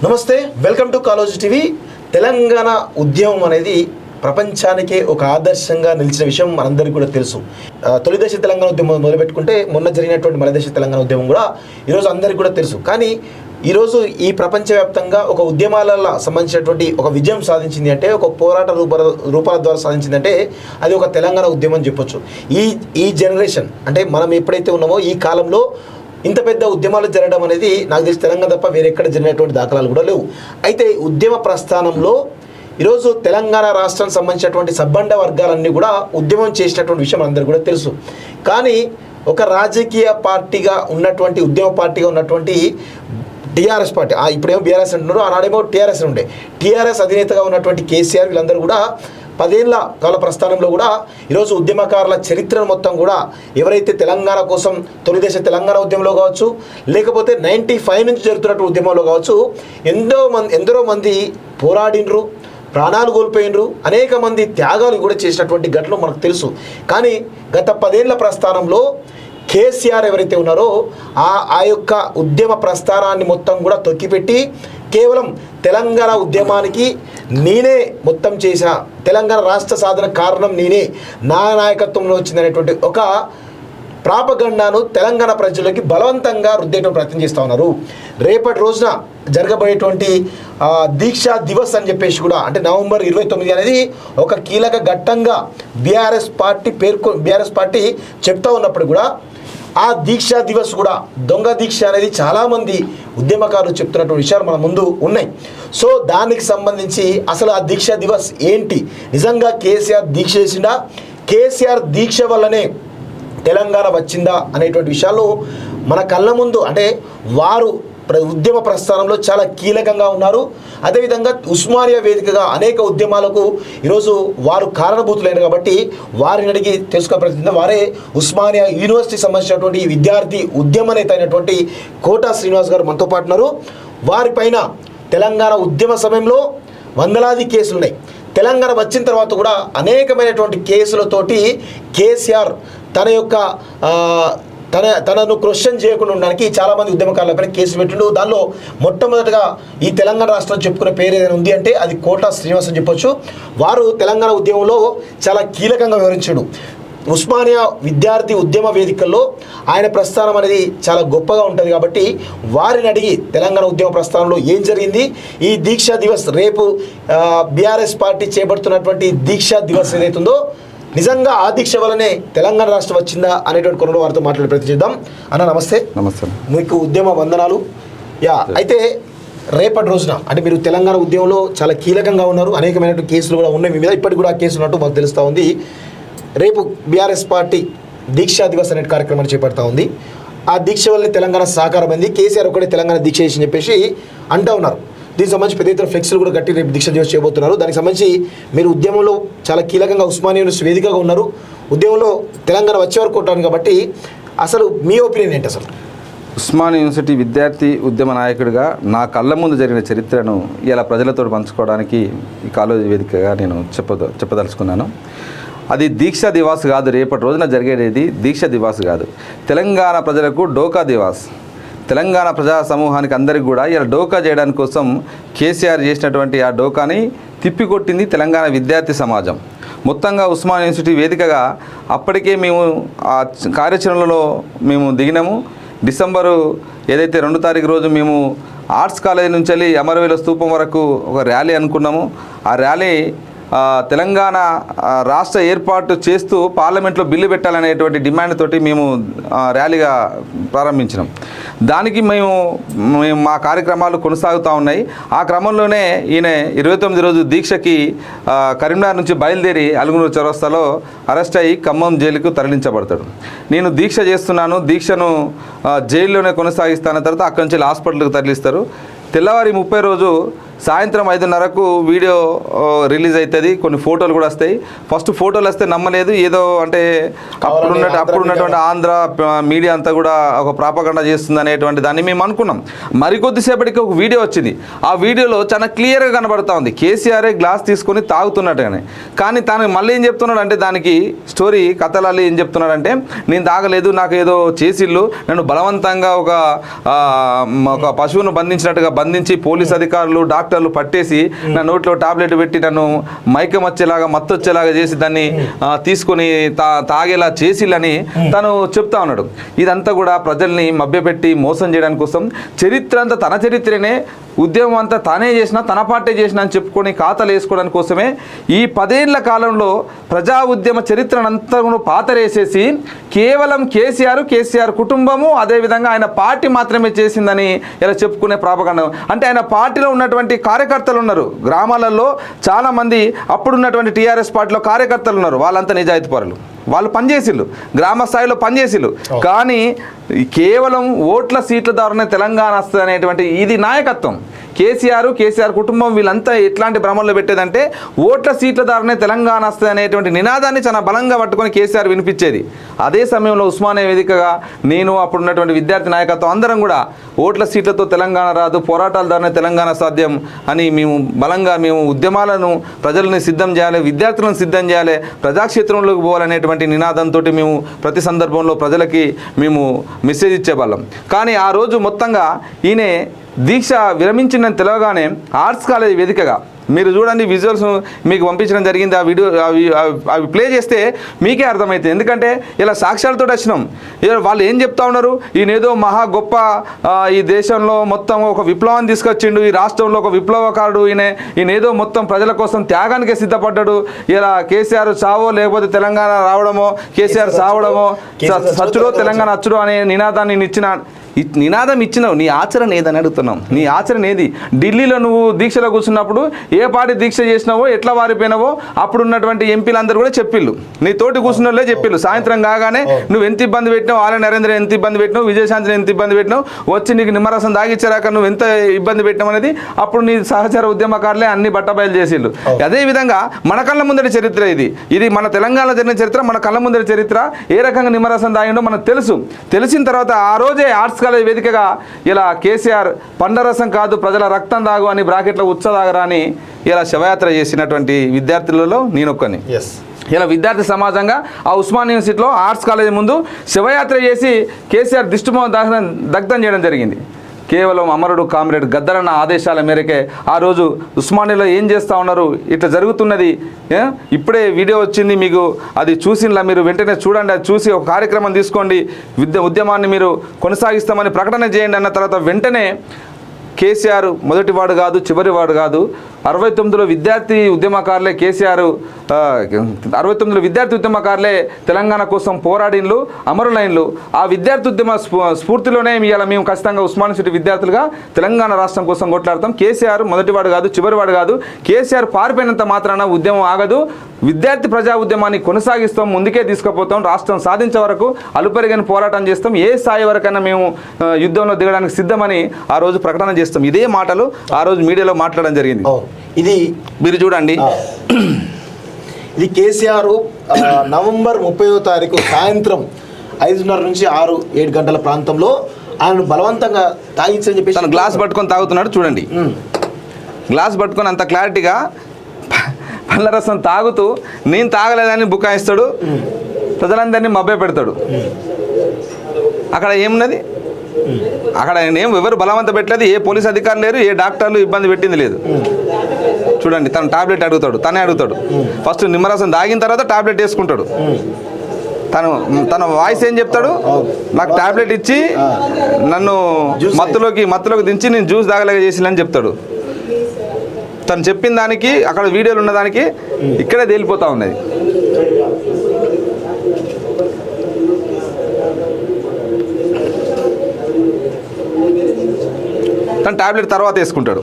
నమస్తే, welcome to Kaloji TV. Telangana ఉద్యమం అనేది ప్రపంచానికే ఒక ఆదర్శంగా నిలిచిన విషయం మనందరికీ కూడా తెలుసు. తొలిదశ తెలంగాణ ఉద్యమం మొదలుపెట్టుకుంటే మొన్న జరిగినటువంటి మనదేశ తెలంగాణ ఉద్యమం కూడా ఈరోజు అందరికీ కూడా తెలుసు. కానీ ఈరోజు ఈ ప్రపంచవ్యాప్తంగా ఒక ఉద్యమాలలో సంబంధించినటువంటి ఒక విజయం సాధించింది అంటే, ఒక పోరాట రూపాల ద్వారా సాధించిందంటే అది ఒక తెలంగాణ ఉద్యమం అని చెప్పొచ్చు. ఈ జనరేషన్ అంటే మనం ఎప్పుడైతే ఉన్నామో ఈ కాలంలో ఇంత పెద్ద ఉద్యమాలు జరగడం అనేది నాకు తెలిసి తెలంగాణ తప్ప వేరెక్కడ జరిగినటువంటి దాఖలాలు కూడా లేవు. అయితే ఉద్యమ ప్రస్థానంలో ఈరోజు తెలంగాణ రాష్ట్రానికి సంబంధించినటువంటి సబ్బండ వర్గాలన్నీ కూడా ఉద్యమం చేసినటువంటి విషయం అందరికీ కూడా తెలుసు. కానీ ఒక రాజకీయ పార్టీగా ఉన్నటువంటి ఉద్యమ పార్టీగా ఉన్నటువంటి టీఆర్ఎస్ పార్టీ, ఇప్పుడేమో బీఆర్ఎస్ అంటున్నారు, ఆనాడేమో టీఆర్ఎస్ ఉండే, టీఆర్ఎస్ అధినేతగా ఉన్నటువంటి కేసీఆర్ వీళ్ళందరూ కూడా 10 ఏళ్ల కాల ప్రస్థానంలో కూడా ఈరోజు ఉద్యమకారుల చరిత్రను మొత్తం కూడా ఎవరైతే తెలంగాణ కోసం తొలిదశ తెలంగాణ ఉద్యమంలో కావచ్చు, లేకపోతే 95 నుంచి జరుగుతున్నటువంటి ఉద్యమంలో కావచ్చు, ఎందరో మంది పోరాడినరు, ప్రాణాలు కోల్పోయినరు, అనేక మంది త్యాగాలు కూడా చేసినటువంటి ఘటనలు మనకు తెలుసు. కానీ గత 10 ఏళ్ల ప్రస్థానంలో కేసీఆర్ ఎవరైతే ఉన్నారో ఆ యొక్క ఉద్యమ ప్రస్థానాన్ని మొత్తం కూడా తొక్కిపెట్టి కేవలం తెలంగాణ ఉద్యమానికి నేనే మొత్తం చేసిన, తెలంగాణ రాష్ట్ర సాధన కారణం నేనే, నా నాయకత్వంలో వచ్చిందనేటువంటి ఒక ప్రాపగండాను తెలంగాణ ప్రజలకి బలవంతంగా రుద్దేటువంటి ప్రయత్నం చేస్తూ ఉన్నారు. రేపటి రోజున జరగబోయేటువంటి దీక్షా దివస్ అని చెప్పేసి కూడా, అంటే నవంబర్ 29 అనేది ఒక కీలక ఘట్టంగా బీఆర్ఎస్ పార్టీ చెప్తా ఉన్నప్పుడు కూడా ఆ దీక్షా దివస్ కూడా దొంగ దీక్ష అనేది చాలామంది ఉద్యమకారులు చెప్తున్నటువంటి విషయాలు మన ముందు ఉన్నాయి. సో దానికి సంబంధించి అసలు ఆ దీక్షా దివస్ ఏంటి, నిజంగా కేసీఆర్ దీక్ష చేసిందా, కేసీఆర్ దీక్ష వల్లనే తెలంగాణ వచ్చిందా అనేటువంటి విషయాలు మన కళ్ళ ముందు, అంటే వారు ఉద్యమ ప్రస్థానంలో చాలా కీలకంగా ఉన్నారు. అదేవిధంగా ఉస్మానియా వేదికగా అనేక ఉద్యమాలకు ఈరోజు వారు కారణభూతులైన కాబట్టి వారిని అడిగి తెలుసుకునే ప్రయత్నం వారే ఉస్మానియా యూనివర్సిటీకి సంబంధించినటువంటి విద్యార్థి ఉద్యమ నేత అయినటువంటి కోటా శ్రీనివాస్ గారు మనతో పాటు ఉన్నారు. వారిపైన తెలంగాణ ఉద్యమ సమయంలో వందలాది కేసులు ఉన్నాయి. తెలంగాణ వచ్చిన తర్వాత కూడా అనేకమైనటువంటి కేసులతోటి కేసీఆర్ తనను క్వశ్చన్ చేయకుండా ఉండడానికి చాలామంది ఉద్యమకారులపైన కేసులు పెట్టిండు. దానిలో మొట్టమొదటిగా ఈ తెలంగాణ రాష్ట్రం చెప్పుకునే పేరు ఏదైనా ఉంది అంటే అది కోటా శ్రీనివాస్ అని చెప్పొచ్చు. వారు తెలంగాణ ఉద్యమంలో చాలా కీలకంగా వివరించాడు. ఉస్మానియా విద్యార్థి ఉద్యమ వేదికల్లో ఆయన ప్రస్థానం అనేది చాలా గొప్పగా ఉంటుంది కాబట్టి వారిని అడిగి తెలంగాణ ఉద్యమ ప్రస్థానంలో ఏం జరిగింది, ఈ దీక్షా దివస్ రేపు బీఆర్ఎస్ పార్టీ చేపడుతున్నటువంటి దీక్షా దివస్ ఏదైతుందో నిజంగా ఆ దీక్ష వల్లనే తెలంగాణ రాష్ట్రం వచ్చిందా అనేటువంటి కొనలో వారితో మాట్లాడే ప్రయత్నం చేద్దాం. అన్న నమస్తే. నమస్తే. మీకు ఉద్యమ వందనాలు. అయితే రేపటి రోజున అంటే మీరు తెలంగాణ ఉద్యమంలో చాలా కీలకంగా ఉన్నారు, అనేకమైనటువంటి కేసులు కూడా ఉన్నాయి మీ మీద, ఇప్పటికి కూడా ఆ కేసులు ఉన్నట్టు మాకు తెలుస్తూ ఉంది. రేపు బీఆర్ఎస్ పార్టీ దీక్షా దివస్ అనే కార్యక్రమాన్ని చేపడతా ఉంది. ఆ దీక్ష వల్లనే తెలంగాణ సాకారమైంది, కేసీఆర్ ఒకటే తెలంగాణ దీక్ష చేసి చెప్పేసి అంటూ ఉన్నారు. దీనికి సంబంధించి పెద్ద ఎత్తున ఫ్లెక్స్లు కూడా కట్టి రేపు దీక్ష దివస్ చేయబోతున్నారు. దానికి సంబంధించి మీరు ఉద్యమంలో చాలా కీలకంగా ఉస్మానియా యూనివర్సిటీ వేదికగా ఉన్నారు, ఉద్యమంలో తెలంగాణ వచ్చే వరకు ఉంటాను కాబట్టి అసలు మీ ఒపీనియన్ ఏంటి? అసలు ఉస్మానియా యూనివర్సిటీ విద్యార్థి ఉద్యమ నాయకుడిగా నా కళ్ళ ముందు జరిగిన చరిత్రను ఇలా ప్రజలతో పంచుకోవడానికి ఈ కాలేజీ వేదికగా నేను చెప్పదలుచుకున్నాను. అది దీక్షా దివాస్ కాదు, రేపటి రోజున జరిగేది దీక్షా దివాస్ కాదు, తెలంగాణ ప్రజలకు డోకా దివాస్. తెలంగాణ ప్రజా సమూహానికి అందరికీ కూడా ఇలా డోకా చేయడానికి కోసం కేసీఆర్ చేసినటువంటి ఆ డోకాని తిప్పికొట్టింది తెలంగాణ విద్యార్థి సమాజం. మొత్తంగా ఉస్మానియా యూనివర్సిటీ వేదికగా అప్పటికే మేము ఆ కార్యాచరణలో మేము దిగినాము. డిసెంబరు ఏదైతే 2వ తారీఖు రోజు మేము ఆర్ట్స్ కాలేజీ నుంచి వెళ్ళి అమరవీరుల స్తూపం వరకు ఒక ర్యాలీ అనుకున్నాము. ఆ ర్యాలీ తెలంగాణ రాష్ట్ర ఏర్పాటు చేస్తూ పార్లమెంట్లో బిల్లు పెట్టాలనేటువంటి డిమాండ్ తోటి మేము ర్యాలీగా ప్రారంభించినాం. దానికి మేము మా కార్యక్రమాలు కొనసాగుతూ ఉన్నాయి. ఆ క్రమంలోనే ఈయన 29 రోజు దీక్షకి కరీంనగర్ నుంచి బయలుదేరి అలుగునూరు చౌరస్తాలో అరెస్ట్ అయ్యి ఖమ్మం జైలుకు తరలించబడతాడు. నేను దీక్ష చేస్తున్నాను, దీక్షను జైల్లోనే కొనసాగిస్తాన తర్వాత అక్కడి నుంచి హాస్పిటల్కి తరలిస్తారు. తెల్లవారి 30 రోజు సాయంత్రం 5:30కు వీడియో రిలీజ్ అవుతుంది, కొన్ని ఫోటోలు కూడా వస్తాయి. ఫస్ట్ ఫోటోలు వస్తే నమ్మలేదు, ఏదో అంటే అప్పుడున్నటువంటి ఆంధ్ర మీడియా అంతా కూడా ఒక ప్రాపగండా చేస్తుంది అనేటువంటి దాన్ని మేము అనుకున్నాం. మరికొద్దిసేపటికి ఒక వీడియో వచ్చింది. ఆ వీడియోలో చాలా క్లియర్గా కనబడతా ఉంది కేసీఆరే గ్లాస్ తీసుకొని తాగుతున్నట్టుగానే. కానీ తను మళ్ళీ ఏం చెప్తున్నాడు అంటే, దానికి స్టోరీ కథలాలి ఏం చెప్తున్నాడంటే, నేను తాగలేదు, నాకు ఏదో చేసిళ్ళు, నన్ను బలవంతంగా ఒక పశువును బంధించినట్టుగా బంధించి పోలీస్ అధికారులు డాక్టర్లు పట్టేసి నా నోట్లో టాబ్లెట్ పెట్టి నన్ను మైకం వచ్చేలాగా మత్తు వచ్చేలాగా చేసి దాన్ని తీసుకొని తాగేలా చేసిళ్ళని తను చెప్తా ఉన్నాడు. ఇదంతా కూడా ప్రజల్ని మభ్యపెట్టి మోసం చేయడానికి కోసం, చరిత్ర అంతా తన చరిత్రనే, ఉద్యమం అంతా తానే చేసినా తన పార్టీ చేసినా అని చెప్పుకొని ఖాతాలు వేసుకోవడానికి కోసమే ఈ 10 ఏళ్ల కాలంలో ప్రజా ఉద్యమ చరిత్రనంతా కూడా పాతరేసేసి కేవలం కేసీఆర్ కుటుంబము అదేవిధంగా ఆయన పార్టీ మాత్రమే చేసిందని ఇలా చెప్పుకునే ప్రాపగండ. అంటే ఆయన పార్టీలో ఉన్నటువంటి కార్యకర్తలు ఉన్నారు, గ్రామాలలో చాలామంది అప్పుడున్నటువంటి టీఆర్ఎస్ పార్టీలో కార్యకర్తలు ఉన్నారు, వాళ్ళంతా నిజాయితీ పరులు, వాళ్ళు పనిచేసిళ్ళు, గ్రామ స్థాయిలో పనిచేసిళ్ళు. కానీ కేవలం ఓట్ల సీట్ల ద్వారానే తెలంగాణ వస్తుంది అనేటువంటి ఇది నాయకత్వం. కేసీఆర్ కుటుంబం వీళ్ళంతా ఎట్లాంటి భ్రమంలో పెట్టేదంటే, ఓట్ల సీట్ల ద్వారానే తెలంగాణ వస్తుంది అనేటువంటి నినాదాన్ని చాలా బలంగా పట్టుకొని కేసీఆర్ వినిపించేది. అదే సమయంలో ఉస్మానియా వేదికగా నేను, అప్పుడున్నటువంటి విద్యార్థి నాయకత్వం అందరం కూడా ఓట్ల సీట్లతో తెలంగాణ రాదు, పోరాటాల ద్వారానే తెలంగాణ సాధ్యం అని మేము బలంగా ఉద్యమాలను ప్రజలని సిద్ధం చేయాలి, విద్యార్థులను సిద్ధం చేయాలి, ప్రజాక్షేత్రంలోకి పోవాలనేటువంటి నినాదంతో మేము ప్రతి సందర్భంలో ప్రజలకి మేము మెసేజ్ ఇచ్చేవాళ్ళం. కానీ ఆ రోజు మొత్తంగా ఈయన దీక్ష విరమించిందని తెలవగానే ఆర్ట్స్ కాలేజ్ వేదికగా మీరు చూడండి, విజువల్స్ మీకు పంపించడం జరిగింది. ఆ వీడియో అవి ప్లే చేస్తే మీకే అర్థమవుతుంది. ఎందుకంటే ఇలా సాక్ష్యాలతో వచ్చినాం. వాళ్ళు ఏం చెప్తా ఉన్నారు, ఈయనేదో మహా గొప్ప ఈ దేశంలో మొత్తం ఒక విప్లవాన్ని తీసుకొచ్చిండు, ఈ రాష్ట్రంలో ఒక విప్లవకారుడు, ఈయనేదో మొత్తం ప్రజల కోసం త్యాగానికే సిద్ధపడ్డాడు. ఇలా కేసీఆర్ చావో లేకపోతే తెలంగాణ రావడమో, కేసీఆర్ చావడమో, సచ్చుడో తెలంగాణ అచ్చుడో అనే నినాదాన్ని నినాదం ఇచ్చినావు, నీ ఆచరణ ఏదని అడుగుతున్నాం. నీ ఆచరణ ఏది? ఢిల్లీలో నువ్వు దీక్షలో కూర్చున్నప్పుడు ఏ పార్టీ దీక్ష చేసినావో, ఎట్లా వారిపోయినావో అప్పుడు ఉన్నటువంటి ఎంపీలందరూ కూడా చెప్పిళ్ళు, నీ తోటి కూర్చున్న వాళ్ళే చెప్పిళ్ళు. సాయంత్రం కాగానే నువ్వు ఎంత ఇబ్బంది పెట్టినావు, ఆల నరేంద్ర ఎంత ఇబ్బంది పెట్టినావు, విజయశాంతిని ఎంత ఇబ్బంది పెట్టినావు, వచ్చి నీకు నిమ్మరసం దాగిచ్చారాక నువ్వు ఎంత ఇబ్బంది పెట్టినావు అనేది అప్పుడు నీ సహచర ఉద్యమకారులే అన్ని బట్టబయలు చేసిళ్ళు. అదేవిధంగా మన కళ్ళ ముందరి చరిత్ర ఇది మన తెలంగాణలో జరిగిన చరిత్ర, మన కళ్ళ ముందరి చరిత్ర. ఏ రకంగా నిమ్మరసం దాగిండో మనకు తెలిసిన తర్వాత ఆ రోజే ఆర్ట్స్ కాలేజ్ వేదికగా ఇలా కేసీఆర్ పండరసం కాదు ప్రజల రక్తం దాగు అని బ్రాకెట్లో ఉచ్చదాగరా అని ఇలా శవయాత్ర చేసినటువంటి విద్యార్థులలో నేనొక్కని. ఇలా విద్యార్థి సమాజంగా ఆ ఉస్మానియా యూనివర్సిటీలో ఆర్ట్స్ కాలేజ్ ముందు శవయాత్ర చేసి కేసీఆర్ దిష్టిబొమ్మ దగ్ధం చేయడం జరిగింది. కేవలం అమరుడు కామ్రేడ్ గద్దరన్న ఆదేశాల మేరకే ఆ రోజు ఉస్మానియాలో ఏం చేస్తూ ఉన్నారు, ఇట్లా జరుగుతున్నది. ఇప్పుడే వీడియో వచ్చింది, మీకు అది చూసినలా మీరు వెంటనే చూడండి, అది చూసి ఒక కార్యక్రమం తీసుకోండి, ఉద్యమాన్ని మీరు కొనసాగిస్తామని ప్రకటన చేయండి అన్న తర్వాత వెంటనే కేసీఆర్ మొదటివాడు కాదు, చివరివాడు కాదు. 69లో విద్యార్థి ఉద్యమకారులే కేసీఆర్ 69లో విద్యార్థి ఉద్యమకారులే తెలంగాణ కోసం పోరాడిన్లు, అమరులైన్లు. ఆ విద్యార్థి ఉద్యమ స్ఫూర్తిలోనే ఇవాళ మేము ఖచ్చితంగా ఉస్మానియా యూనివర్సిటీ విద్యార్థులుగా తెలంగాణ రాష్ట్రం కోసం కొట్లాడతాం. కేసీఆర్ మొదటివాడు కాదు, చివరివాడు కాదు. కేసీఆర్ పారిపోయినంత మాత్రాన ఉద్యమం ఆగదు. విద్యార్థి ప్రజా ఉద్యమాన్ని కొనసాగిస్తాం, ముందుకే తీసుకుపోతాం. రాష్ట్రం సాధించే వరకు అలుపెరగని పోరాటం చేస్తాం. ఏ స్థాయి వరకైనా మేము యుద్ధంలో దిగడానికి సిద్ధమని ఆ రోజు ప్రకటన చేస్తాం. ఇదే మాటలు ఆ రోజు మీడియాలో మాట్లాడడం జరిగింది. ఇది మీరు చూడండి, ఇది కేసీఆర్ నవంబర్ 30వ తారీఖు సాయంత్రం 5:30 నుంచి 6-7 గంటల ప్రాంతంలో ఆయన బలవంతంగా తాగించని చెప్పి తను గ్లాస్ పట్టుకొని తాగుతున్నాడు. చూడండి, గ్లాస్ పట్టుకొని అంత క్లారిటీగా పళ్ళ రసం తాగుతూ నేను తాగలేదని బుకాయిస్తాడు, ప్రజలందరినీ మభ్య పెడతాడు. అక్కడ ఏమున్నది? అక్కడ ఏం ఎవరు బలవంత పెట్టలేదు, ఏ పోలీస్ అధికారులు లేరు, ఏ డాక్టర్లు ఇబ్బంది పెట్టింది లేదు. చూడండి, తను టాబ్లెట్ తనే అడుగుతాడు. ఫస్ట్ నిమ్మరసం దాగిన తర్వాత టాబ్లెట్ వేసుకుంటాడు. తన వాయిస్ ఏం చెప్తాడు, నాకు టాబ్లెట్ ఇచ్చి నన్ను మత్తులోకి దించి నేను జ్యూస్ తాగలేక చేసినని చెప్తాడు. తను చెప్పిన దానికి అక్కడ వీడియోలు ఉన్నదానికి ఇక్కడే తేలిపోతూ ఉన్నది. తను టాబ్లెట్ తర్వాత వేసుకుంటాడు.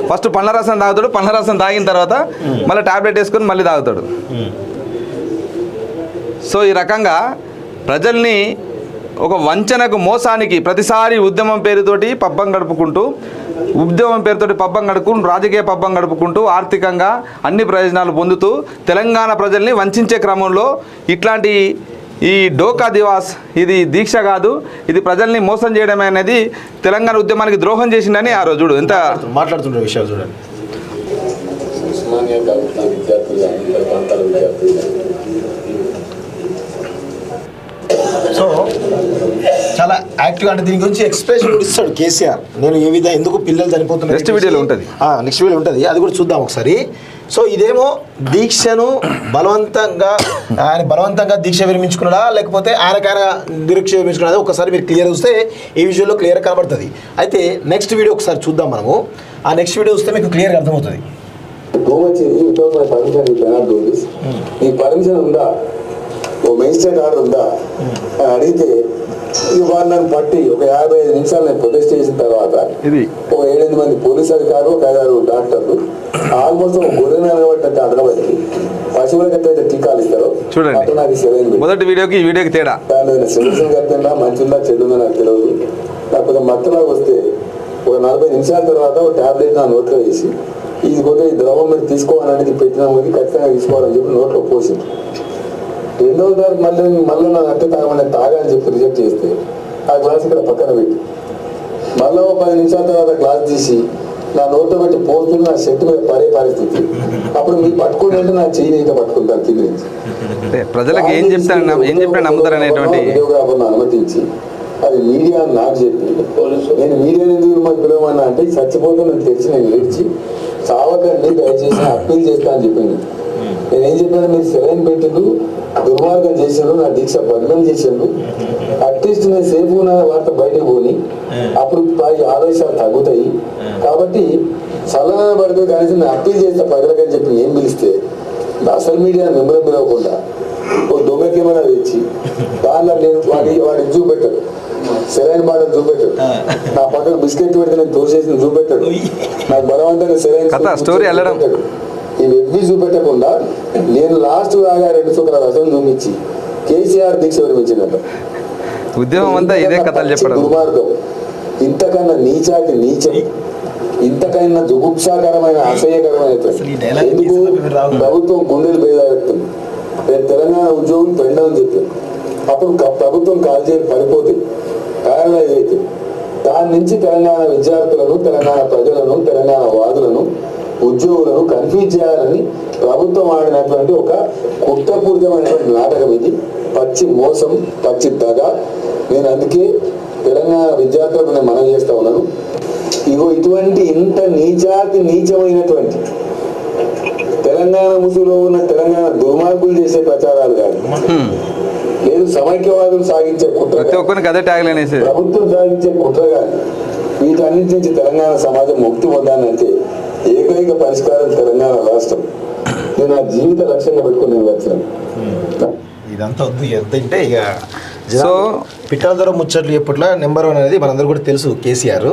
ఫస్ట్ పండ్ల రసం తాగుతాడు, పండ్ల రసం తాగిన తర్వాత మళ్ళీ టాబ్లెట్ వేసుకొని మళ్ళీ తాగుతాడు. సో ఈ రకంగా ప్రజల్ని ఒక వంచనకు మోసానికి ప్రతిసారి ఉద్యమం పేరుతోటి పబ్బం గడుపుకుంటూ రాజకీయ పబ్బం గడుపుకుంటూ ఆర్థికంగా అన్ని ప్రయోజనాలు పొందుతూ తెలంగాణ ప్రజల్ని వంచే క్రమంలో ఇట్లాంటి ఈ డోకా దివాస్ ఇది దీక్ష కాదు, ఇది ప్రజల్ని మోసం చేయడమే అనేది తెలంగాణ ఉద్యమానికి ద్రోహం చేసిందని ఆ రోజు చూడు ఎంత మాట్లాడుతున్న విషయాలు చూడండి. ఉస్మానియా కలుగుతున్న విద్యార్థులు కానీ ఇతర ప్రాంతాల విద్యార్థులు కానీ సో చాలా యాక్టివ్, అంటే దీని గురించి ఎక్స్ప్రెషన్ కూడా ఇస్తాడు కేసీఆర్. నేను ఏ విధంగా ఎందుకు పిల్లలు చనిపోతున్నారు నెక్స్ట్ వీడియోలో ఉంటుంది. నెక్స్ట్ వీడియో ఉంటుంది, అది కూడా చూద్దాం ఒకసారి. సో ఇదేమో దీక్షను బలవంతంగా దీక్ష విరమించుకున్నాడా లేకపోతే ఆయనకైనా దీక్ష విరమించుకున్నదా ఒకసారి మీరు క్లియర్ చూస్తే ఈ విజువల్లో క్లియర్ కనబడుతుంది. అయితే నెక్స్ట్ వీడియో ఒకసారి చూద్దాం మనము. ఆ నెక్స్ట్ వీడియో చూస్తే మీకు క్లియర్గా అర్థమవుతుంది. నీ పర్మిషన్ ఉందా, ఓ మెజిస్ట్రేట్ ఆర్డర్ ఉందా అని అడిగితే వాళ్ళు నన్ను పట్టి ఒక 55 నిమిషాలు నేను ప్రొటెస్ట్ చేసిన తర్వాత ఒక 7-8 మంది పోలీసు అధికారులు, ఒక 5-6 డాక్టర్లు ఆల్మోస్ట్ ఒక గొర్రె నిలబడినట్టు అడగబట్టి పశువులకు ఎట్లయితే టీకాలు ఇస్తారో అట్లా నాకు సెలైన్ మొదటి వీడియోకి ఈ వీడియోకి తేడా దాని సెలక్షన్ కట్టిందా మంచిగా చెడుందా నాకు తెలియదు. లేకపోతే మత్తులాగా వస్తే ఒక 40 నిమిషాల తర్వాత ఒక టాబ్లెట్ నా నోట్లో వేసి ఇది పోతే ఈ ద్రవం మీరు తీసుకోవాలనేది పెట్టిన ముందు ఖచ్చితంగా తీసుకోవాలని చెప్పి నోట్లో పోసింది. 2వ తారీఖు మళ్ళీ నా అట్టే తాగమని తాగాలని చెప్పి రిజెక్ట్ చేస్తే ఆ గ్లాస్ ఇక్కడ పక్కన పెట్టి మళ్ళీ ఒక 10 నిమిషాల తర్వాత గ్లాస్ తీసి నా నోట్లో పెట్టి పోస్తుంది, నా షర్ట్ మీద పడే పరిస్థితి. అప్పుడు మీరు పట్టుకుని అంటే నా చెయ్యి ఇంకా పట్టుకుంటాను కింద నుంచి. ప్రజలకు ఏం చెప్పినా నమ్ముతారు అనేటువంటి వీడియోగ్రాఫర్ను అనుమతించి అది మీడియా అని నాకు చెప్పి నేను మీడియా ఎందుకు మాకు పిలవమన్నా అంటే చచ్చిపోతే నాకు తెలిసి నేను ఏడ్చి చావకండి దయచేసి అప్పీల్ చేస్తా అని చెప్పింది. నేనేం చెప్పాను, మీరు సెలైన్ పెట్టిండు, దుర్మార్గం చేసిండు, నా దీక్ష భగ్నం చేసిండు, అట్లీస్ట్ నేను సేఫ్ ఉన్న వార్త బయటకు పోని అప్పుడు ఆవేశాలు తగ్గుతాయి కాబట్టి చల్లన పడుతుంది కానీ నేను అప్పీల్ చేస్తా ప్రజలకని చెప్పి నేను పిలిస్తే అసలు మీడియా మెంబర్ పిలవకుండా ఓ దొంగ కెమెరా తెచ్చి దానిలో నేను వాడిని చూపెట్టాడు, సెలైన్ బాటలు చూపెట్టాడు, నా పక్కన బిస్కెట్ పెడితే నేను తోసేసి చూపెట్టాడు, నాకు బలవంతంగా సెలైన్ స్టోరీ వెళ్ళడం ఇవి చూపెట్టకుండా నేను లాస్ట్ దాకా 2 చుక్కల రసం చూపించి కేసీఆర్ దీక్ష విరమించినట్టు ఉద్యమం అంతా ఇదే కథలు చెప్పడం దుర్మార్గం. ఇంతకన్నా నీచాకి నీచం, ఇంతకన్నా దుగుప్సాకరమైన అసహ్యకరమైన ఎందుకు ప్రభుత్వం గుండెలు బేదాడుతుంది. నేను తెలంగాణ ఉద్యోగులు పెండమని చెప్పాను, అప్పుడు ప్రభుత్వం కాల్చేసి పడిపోతే కారణం ఏదైతే దాని నుంచి తెలంగాణ విద్యార్థులను, తెలంగాణ ప్రజలను, తెలంగాణ వాదులను, ఉద్యోగులను కన్ఫ్యూజ్ చేయాలని ప్రభుత్వం ఆడినటువంటి ఒక కుట్రపూరితమైనటువంటి నాటకం ఇది. పచ్చి మోసం, పచ్చి దగ. నేను అందుకే తెలంగాణ విద్యార్థులకు నేను మనవి చేస్తా ఉన్నాను, ఇగో ఇటువంటి ఇంత నీచమైనటువంటి తెలంగాణ ముసుగులో ఉన్న తెలంగాణ దుర్మార్గులు చేసే ప్రచారాలు కానీ లేదు సమైక్యవాదులు సాగించే కుట్ర, ప్రభుత్వం సాగించే కుట్ర కానీ వీటన్నిటి నుంచి తెలంగాణ సమాజం ముక్తి పొందానంటే ఏకైక పరిష్కారం తెలంగాణ రాష్ట్రం. నేను నా జీవిత లక్ష్యంగా పెట్టుకుని నేను వచ్చాను. ఇదంతా వద్దు, ఎంత అంటే ఇక పిట్టల ద్వారా ముచ్చట్లు ఎప్పట్లో నెంబర్ 1 అనేది మనందరూ కూడా తెలుసు కేసీఆర్.